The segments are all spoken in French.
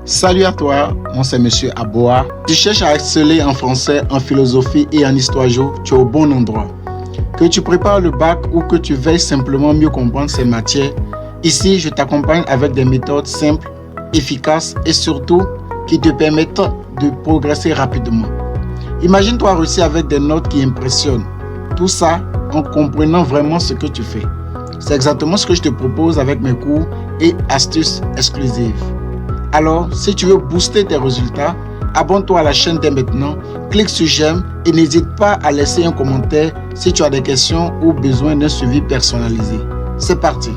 Salut à toi, moi c'est Monsieur Aboa. Tu cherches à exceller en français, en philosophie et en histoire géo, tu es au bon endroit. Que tu prépares le bac ou que tu veuilles simplement mieux comprendre ces matières, ici je t'accompagne avec des méthodes simples, efficaces et surtout qui te permettent de progresser rapidement. Imagine-toi réussir avec des notes qui impressionnent. Tout ça en comprenant vraiment ce que tu fais. C'est exactement ce que je te propose avec mes cours et astuces exclusives. Alors, si tu veux booster tes résultats, abonne-toi à la chaîne dès maintenant, clique sur j'aime et n'hésite pas à laisser un commentaire si tu as des questions ou besoin d'un suivi personnalisé. C'est parti!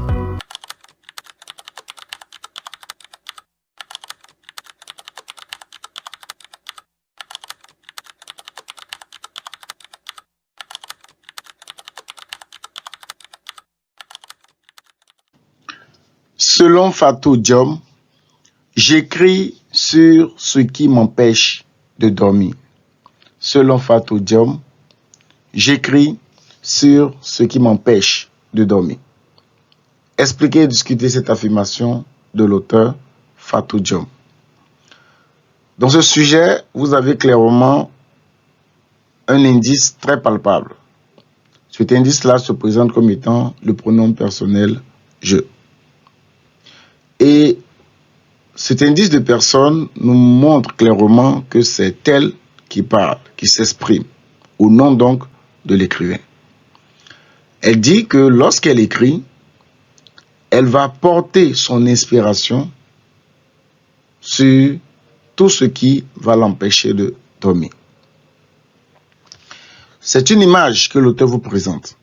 Selon Fatou Diom, j'écris sur ce qui m'empêche de dormir. Selon Fatou Diom, j'écris sur ce qui m'empêche de dormir. Expliquer et discuter cette affirmation de l'auteur Fatou Diom. Dans ce sujet, vous avez clairement un indice très palpable. Cet indice-là se présente comme étant le pronom personnel « je ». Et cet indice de personne nous montre clairement que c'est elle qui parle, qui s'exprime, au nom donc de l'écrivain. Elle dit que lorsqu'elle écrit, elle va porter son inspiration sur tout ce qui va l'empêcher de dormir. C'est une image que l'auteur vous présente.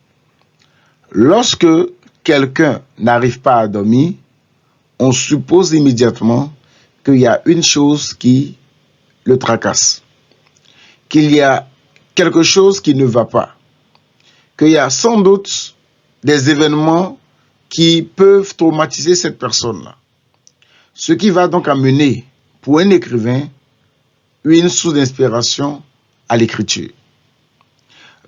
Lorsque quelqu'un n'arrive pas à dormir, on suppose immédiatement qu'il y a une chose qui le tracasse, qu'il y a quelque chose qui ne va pas, qu'il y a sans doute des événements qui peuvent traumatiser cette personne-là. Ce qui va donc amener, pour un écrivain, une source d'inspiration à l'écriture.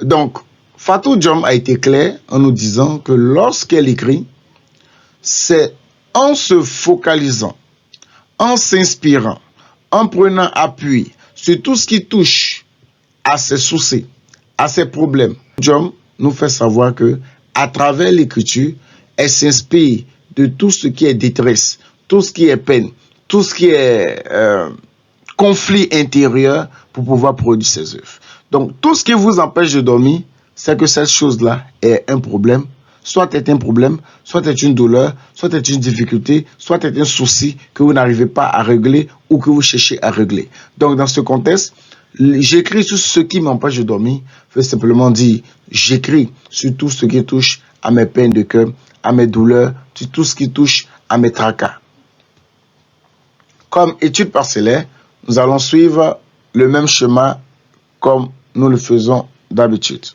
Donc, Fatou Diom a été claire en nous disant que lorsqu'elle écrit, c'est en se focalisant, en s'inspirant, en prenant appui sur tout ce qui touche à ses soucis, à ses problèmes. Diom nous fait savoir que à travers l'écriture, elle s'inspire de tout ce qui est détresse, tout ce qui est peine, tout ce qui est conflit intérieur pour pouvoir produire ses œuvres. Donc, tout ce qui vous empêche de dormir, c'est que cette chose-là est un problème. Soit est un problème, soit est une douleur, soit est une difficulté, soit est un souci que vous n'arrivez pas à régler ou que vous cherchez à régler. Donc, dans ce contexte, j'écris sur ce qui m'empêche de dormir. Je veux simplement dire, j'écris sur tout ce qui touche à mes peines de cœur, à mes douleurs, sur tout ce qui touche à mes tracas. Comme étude parcellaire, nous allons suivre le même schéma comme nous le faisons d'habitude.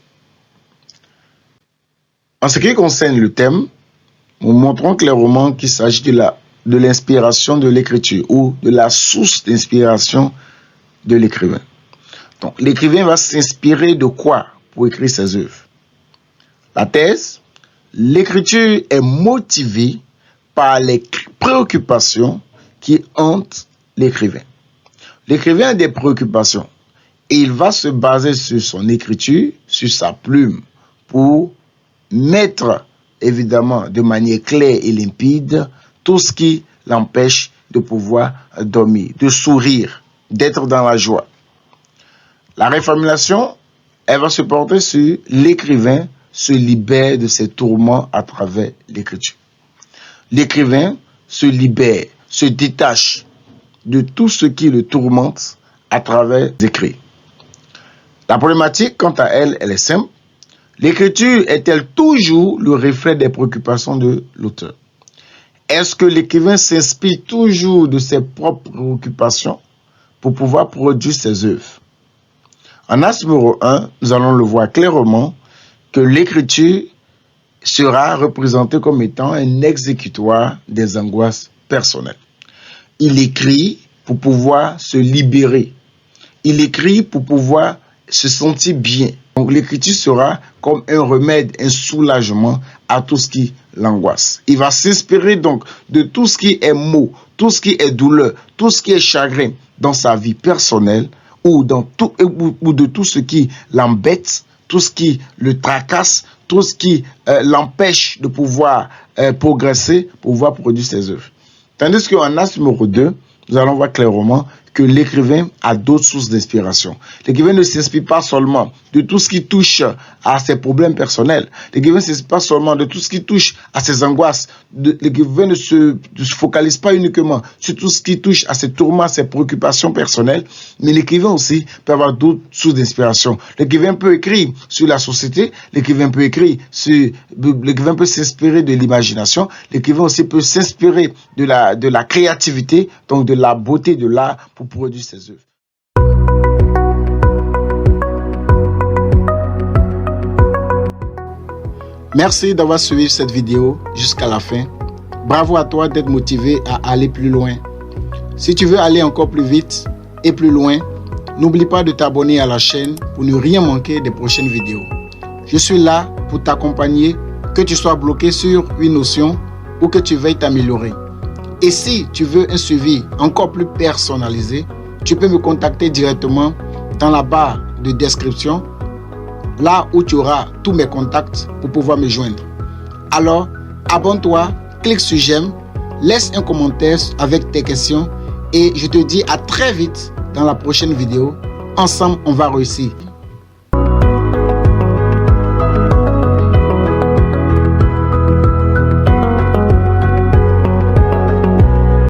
En ce qui concerne le thème, nous montrons clairement qu'il s'agit de l'inspiration de l'écriture ou de la source d'inspiration de l'écrivain. Donc, l'écrivain va s'inspirer de quoi pour écrire ses œuvres? La thèse, l'écriture est motivée par les préoccupations qui hantent l'écrivain. L'écrivain a des préoccupations et il va se baser sur son écriture, sur sa plume, pour mettre évidemment de manière claire et limpide tout ce qui l'empêche de pouvoir dormir, de sourire, d'être dans la joie. La reformulation, elle va se porter sur l'écrivain se libère de ses tourments à travers l'écriture. L'écrivain se libère, se détache de tout ce qui le tourmente à travers les écrits. La problématique, quant à elle, elle est simple. L'écriture est-elle toujours le reflet des préoccupations de l'auteur? Est-ce que l'écrivain s'inspire toujours de ses propres préoccupations pour pouvoir produire ses œuvres? En axe numéro 1, nous allons le voir clairement que l'écriture sera représentée comme étant un exécutoire des angoisses personnelles. Il écrit pour pouvoir se libérer. Il écrit pour pouvoir se sentir bien. Donc l'écriture sera comme un remède, un soulagement à tout ce qui l'angoisse. Il va s'inspirer donc de tout ce qui est maux, tout ce qui est douleur, tout ce qui est chagrin dans sa vie personnelle ou de tout ce qui l'embête, tout ce qui le tracasse, tout ce qui l'empêche de pouvoir progresser, pouvoir produire ses œuvres. Tandis qu'en As numéro 2, nous allons voir clairement que l'écrivain a d'autres sources d'inspiration. L'écrivain ne s'inspire pas seulement de tout ce qui touche à ses problèmes personnels. L'écrivain ne s'inspire pas seulement de tout ce qui touche à ses angoisses. L'écrivain ne se focalise pas uniquement sur tout ce qui touche à ses tourments, ses préoccupations personnelles, mais l'écrivain aussi peut avoir d'autres sources d'inspiration. L'écrivain peut écrire sur la société, l'écrivain peut s'inspirer de l'imagination, l'écrivain aussi peut s'inspirer de la créativité, donc de la beauté de l'art pour produire ses œuvres. Merci d'avoir suivi cette vidéo jusqu'à la fin. Bravo à toi d'être motivé à aller plus loin. Si tu veux aller encore plus vite et plus loin, n'oublie pas de t'abonner à la chaîne pour ne rien manquer des prochaines vidéos. Je suis là pour t'accompagner, que tu sois bloqué sur une notion ou que tu veuilles t'améliorer. Et si tu veux un suivi encore plus personnalisé, tu peux me contacter directement dans la barre de description, là où tu auras tous mes contacts pour pouvoir me joindre. Alors, abonne-toi, clique sur j'aime, laisse un commentaire avec tes questions et je te dis à très vite dans la prochaine vidéo. Ensemble, on va réussir.